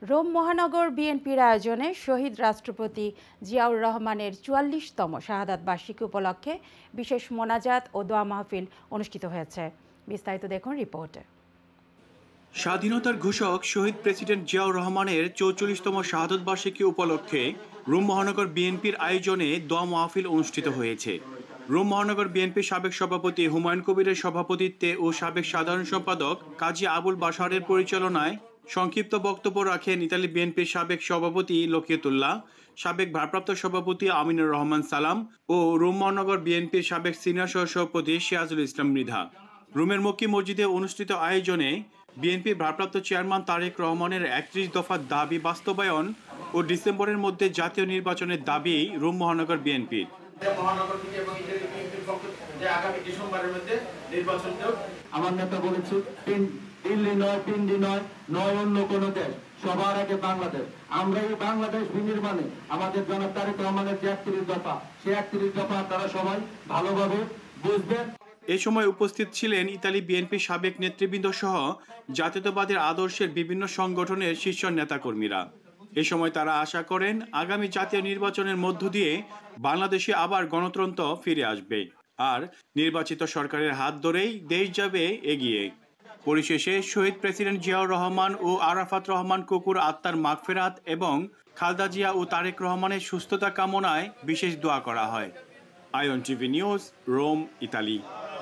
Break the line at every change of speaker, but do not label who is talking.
Rome মহানগর বিএনপির আয়োজনে শহীদ রাষ্ট্রপতি জিয়াউর রহমানের ৪৪তম শাহাদাত বার্ষিকী উপলক্ষে বিশেষ মোনাজাত ও দোয়া মাহফিল অনুষ্ঠিত হয়েছে। বিস্তারিত দেখুন রিপোর্টে।
স্বাধীনতার ঘোষক শহীদ প্রেসিডেন্ট জিয়াউর রহমানের ৪৪তম শাহাদত বার্ষিকী উপলক্ষে রোম মহানগর বিএনপির আয়োজনে দোয়া মাহফিল অনুষ্ঠিত হয়েছে। রোম মহানগর বিএনপির সাবেক সভাপতি হুমায়ুন কবিরের সভাপতিত্বে ও সাবেক সাধারণ সম্পাদক কাজী আবুল বাশারের পরিচালনায় সংক্ষিপ্ত বক্তব্য রাখেন ইতালি বিএনপির সাবেক সভাপতি লকিয়তুল্লাহ, সাবেক ভারপ্রাপ্ত সভাপতি আমিনুর রহমান সালাম ও রোম মহানগর বিএনপির সাবেক সিনিয়র সহসভাপতি সিরাজুল ইসলাম মৃধা। রোমের মক্কি মসজিদে অনুষ্ঠিত আয়োজনে বিএনপির ভারপ্রাপ্ত চেয়ারম্যান তারেক রহমানের ৩১ দফার দাবি বাস্তবায়ন ও ডিসেম্বরের মধ্যে জাতীয় নির্বাচনের দাবি রোম মহানগর বিএনপির।
আমার নেতা বলেছে দিল্লি নয়, পিন্ডি নয়, নয় অন্য কোনো দেশ, সবার আগে বাংলাদেশ। আমরা এই বাংলাদেশ বিনির্মাণে আমাদের জনাব তারেক রহমানের যে ৩১ দফা, সেই ৩১ দফা তারা সবাই ভালোভাবে বুঝবেন।
এ সময় উপস্থিত ছিলেন ইতালি বিএনপির সাবেক নেতৃবৃন্দ সহ জাতীয়তাবাদের আদর্শের বিভিন্ন সংগঠনের শীর্ষ নেতাকর্মীরা। এ সময় তারা আশা করেন আগামী জাতীয় নির্বাচনের মধ্য দিয়ে বাংলাদেশে আবার গণতন্ত্র ফিরে আসবে আর নির্বাচিত সরকারের হাত ধরেই দেশ যাবে এগিয়ে। পরিশেষে শহীদ প্রেসিডেন্ট জিয়াউর রহমান ও আরাফাত রহমান কুকুর আত্মার মাগফিরাত এবং খালেদা জিয়া ও তারেক রহমানের সুস্থতা কামনায় বিশেষ দোয়া করা হয়। আয়ন টিভি নিউজ, রোম, ইতালি।